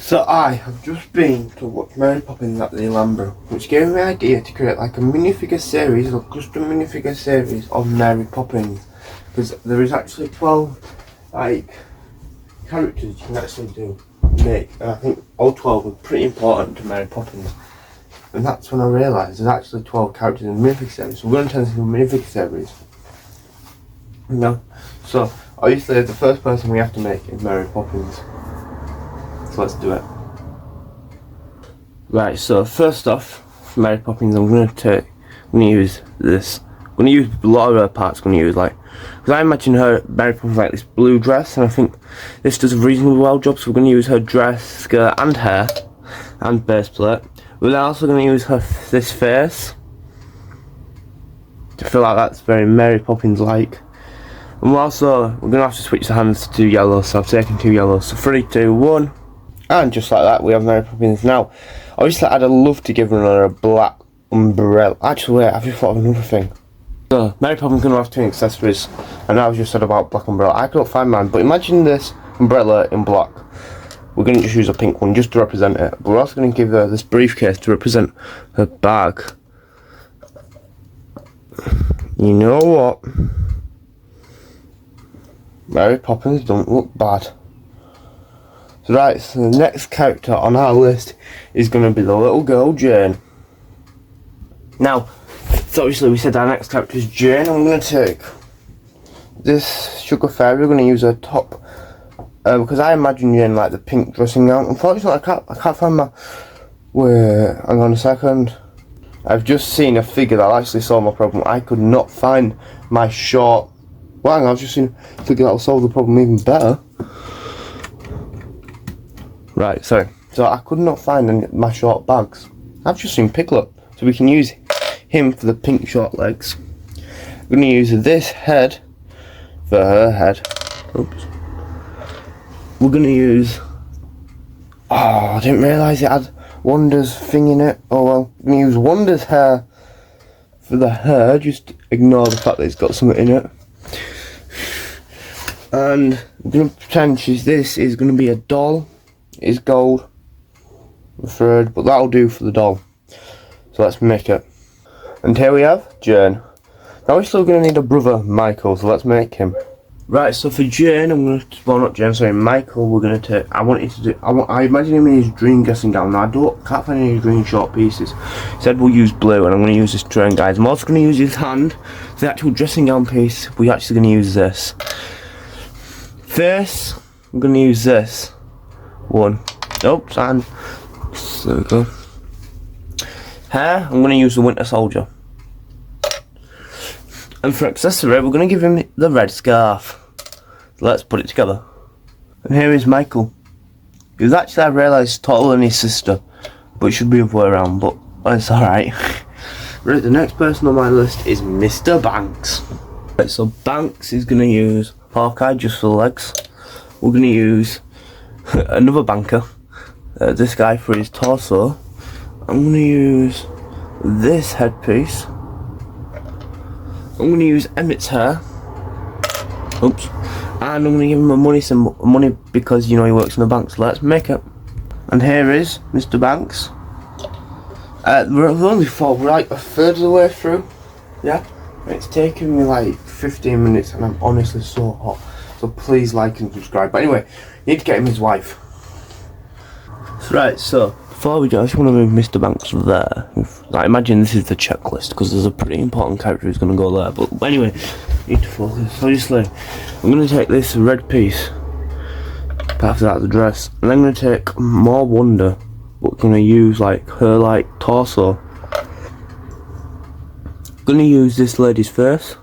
So I have just been to watch Mary Poppins at the Alhambra, which gave me the idea to create like a minifigure series, or custom minifigure series of Mary Poppins, because there is actually 12 like characters you can actually make, and I think all 12 are pretty important to Mary Poppins. And that's when I realised there's actually 12 characters in the minifigure series, so we're going to turn this into a minifigure series. So obviously the first person we have to make is Mary Poppins. So let's do it. Right, so first off, for Mary Poppins, I'm going to use this. I'm going to use a lot of her parts. because I imagine Mary Poppins like this blue dress, and I think this does a reasonably well job. So we're going to use her dress, skirt, and hair, and base plate. We're also going to use this face to feel like that's very Mary Poppins like. And we're going to have to switch the hands to 2 yellows, so I've taken 2 yellows. So 3, 2, 1. And just like that, we have Mary Poppins. Now, obviously I'd love to give her a black umbrella. Actually, wait, I've just thought of another thing. So, Mary Poppins going to have 2 accessories. And now I've just said about black umbrella. I couldn't find mine, but imagine this umbrella in black. We're going to just use a pink one just to represent it. But we're also going to give her this briefcase to represent her bag. You know what? Mary Poppins don't look bad. So right, so the next character on our list is going to be the little girl Jane. Now, so obviously we said our next character is Jane. I'm going to take this Sugar Fairy. We're going to use her top. Because I imagine Jane like the pink dressing gown. Unfortunately, I can't find my... Wait, hang on a second. I've just seen a figure that actually solved my problem. I could not find my short... Well, hang on, I've just seen a figure that will solve the problem even better. Right, sorry. So I could not find my short bags. I've just seen Piglet. So we can use him for the pink short legs. I'm going to use this head for her head. Oops. We're going to use... Oh, I didn't realise it had Wanda's thing in it. Oh well. I'm going to use Wanda's hair for the hair. Just ignore the fact that it's got something in it. And I'm going to pretend this is going to be a doll. It is gold, I'm afraid, but that'll do for the doll. So let's make it. And here we have Jane. Now we're still going to need a brother, Michael, so let's make him. Right, so for Jane, I'm going to, well not Jane, sorry, Michael, we're going to take, I imagine him in his green dressing gown. Now can't find any green short pieces. He said we'll use blue, and I'm going to use this train, guys. I'm also going to use his hand. The actual dressing gown piece, we're actually going to use this. Face, I'm going to use this. One. Oops, and there we go. Hair, I'm going to use the Winter Soldier. And for accessory, we're going to give him the red scarf. So let's put it together. And here is Michael. He was actually, I realised, taller than his sister. But it should be the other way around, but it's alright. Right, the next person on my list is Mr. Banks. Right, so Banks is going to use Hawkeye just for the legs. We're going to use another banker, this guy for his torso. I'm going to use this headpiece. I'm going to use Emmett's hair. Oops. And I'm going to give him a money symbol, money because you know he works in the bank. So let's make it. And here is Mr. Banks. We're only we're like a third of the way through. Yeah. It's taken me like 15 minutes and I'm honestly so hot. So please like and subscribe. But anyway, you need to get him his wife. Right, so before we go, I just want to move Mr. Banks there. Like, imagine this is the checklist because there's a pretty important character who's going to go there. But anyway, need to focus. Obviously, I'm going to take this red piece, after that the dress, and I'm going to take more Wonder, but I'm going to use like her torso. I'm going to use this lady's face.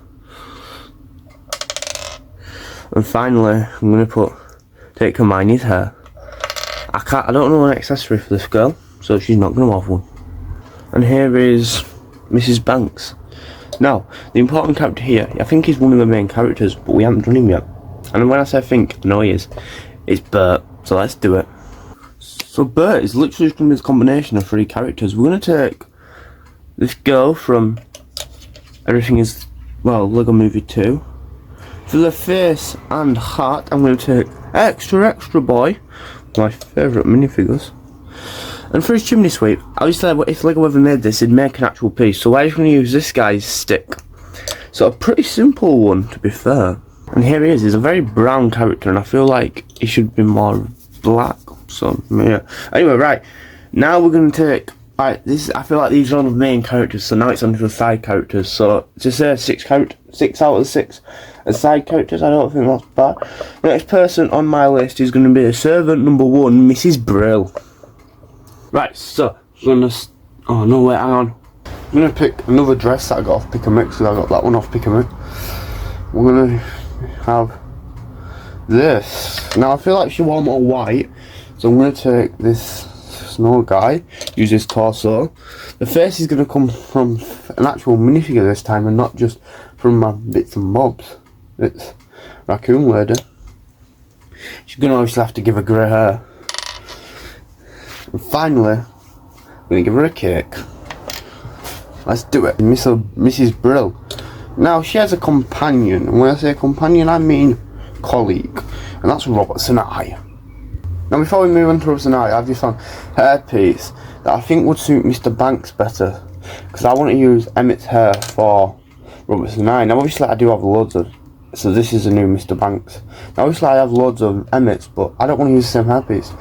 And finally, I'm going to take Hermione's hair. I don't know an accessory for this girl, so she's not going to have one. And here is Mrs. Banks. Now, the important character here, I think he's one of the main characters, but we haven't done him yet. And when I say think, I know he is. It's Bert, so let's do it. So Bert is literally just going to be a combination of 3 characters. We're going to take this girl from Everything Is, well, Lego Movie 2. For the face and heart, I'm going to take extra boy. My favourite minifigures. And for his chimney sweep, obviously if Lego ever made this, it'd make an actual piece. So we're just going to use this guy's stick. So a pretty simple one, to be fair. And here he is. He's a very brown character, and I feel like he should be more black. So yeah. Anyway, right now we're going to take. Right, this. I feel like these are all the main characters. So now it's onto the side characters. So to say 6 out of 6 as side characters, I don't think that's bad. The next person on my list is going to be servant number 1, Mrs. Brill. Right, so I'm gonna. Oh no, wait, hang on. I'm gonna pick another dress that I got off Pick a Mix, because I got that one off Pick a Mix. We're gonna have this. Now I feel like she wore more white, so I'm gonna take this snow guy, use his torso. The face is gonna come from an actual minifigure this time, and not just from my bits and bobs. It's Raccoon Lady. She's gonna obviously have to give her grey hair. And finally, I'm going to give her a cake. Let's do it. Mrs. Brill. Now, she has a companion. And when I say companion, I mean colleague. And that's Robertson I. Now, before we move on to Robertson I, I've just found a hairpiece that I think would suit Mr. Banks better. Because I want to use Emmett's hair for Robertson I. Now, obviously, I do have loads of. So, this is a new Mr. Banks. Now, obviously, I have loads of Emmett's, but I don't want to use the same hairpiece.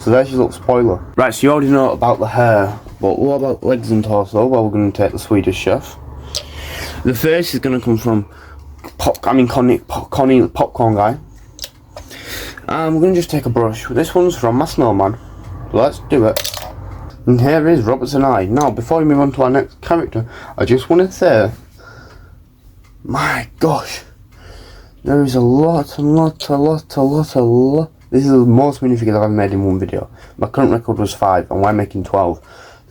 So there's your little spoiler. Right, so you already know about the hair, but what about legs and torso? Well, we're going to take the Swedish Chef. The face is going to come from Connie, Popcorn Guy. And we're going to just take a brush. This one's from my snowman. So let's do it. And here is Robertson I. Now, before we move on to our next character, I just want to say, my gosh, there is a lot. This is the most minifigures I've ever made in one video. My current record was 5, and we're making 12.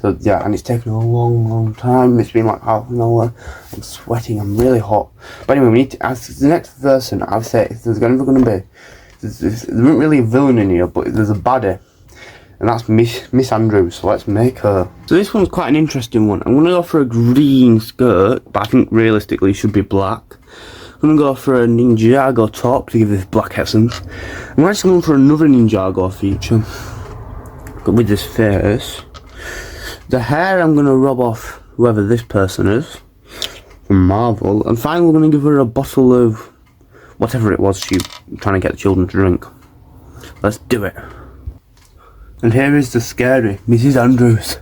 So yeah, and it's taken a long time. It's been like half an hour. I'm sweating, I'm really hot. But anyway, we need to ask the next person. I've said if there's ever going to be, there isn't really a villain in here, but there's a baddie. And that's Miss Andrews, so let's make her. So this one's quite an interesting one. I'm going to go for a green skirt, but I think realistically it should be black. I'm going to go for a Ninjago top to give this black essence. I'm actually going for another Ninjago feature with this face. The hair I'm going to rub off whoever this person is from Marvel. And finally we're going to give her a bottle of whatever it was she was trying to get the children to drink. Let's do it. And here is the scary Mrs. Andrews.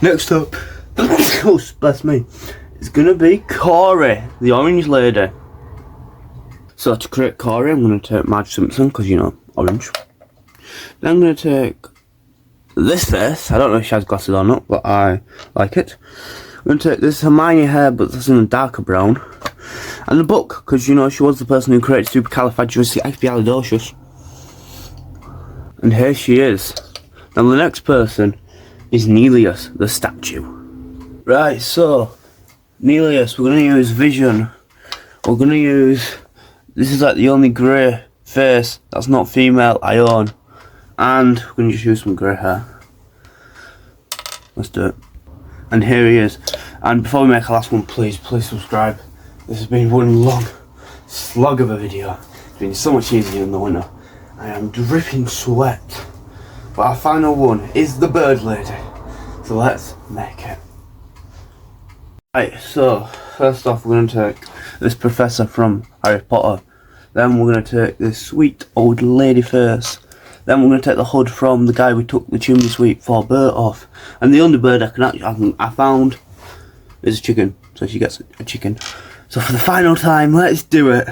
Next up, oh bless me, it's going to be Corey, the orange lady. So to create Corey, I'm going to take Marge Simpson, because you know, orange. Then I'm going to take this face. I don't know if she has glasses or not, but I like it. I'm going to take this Hermione hair, but that's in a darker brown. And the book, because you know, she was the person who created Supercalifragilisticexpialidocious. And here she is. Now the next person is Nelius, the statue. Right, so Nelius, we're going to use Vision. We're going to use. This is like the only grey face that's not female I own. And we're going to just use some grey hair. Let's do it. And here he is. And before we make our last one, please subscribe. This has been one long slog of a video. It's been so much easier in the winter. I am dripping sweat. But our final one is the bird lady. So let's make it. Right, so first off we're going to take this professor from Harry Potter. Then we're going to take this sweet old lady face. Then we're going to take the hood from the guy we took the chimney sweep for Bert off. And the only bird I found is a chicken. So she gets a chicken. So for the final time, let's do it.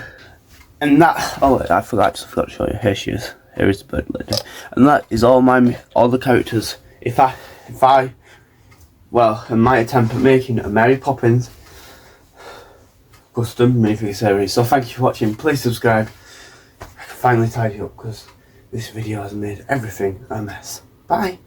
And that, oh wait, I forgot to show you. Here she is. Here is the bird lady. And that is all the characters. Well, in my attempt at making a Mary Poppins custom minifigure series. So thank you for watching. Please subscribe. I can finally tidy up because this video has made everything a mess. Bye.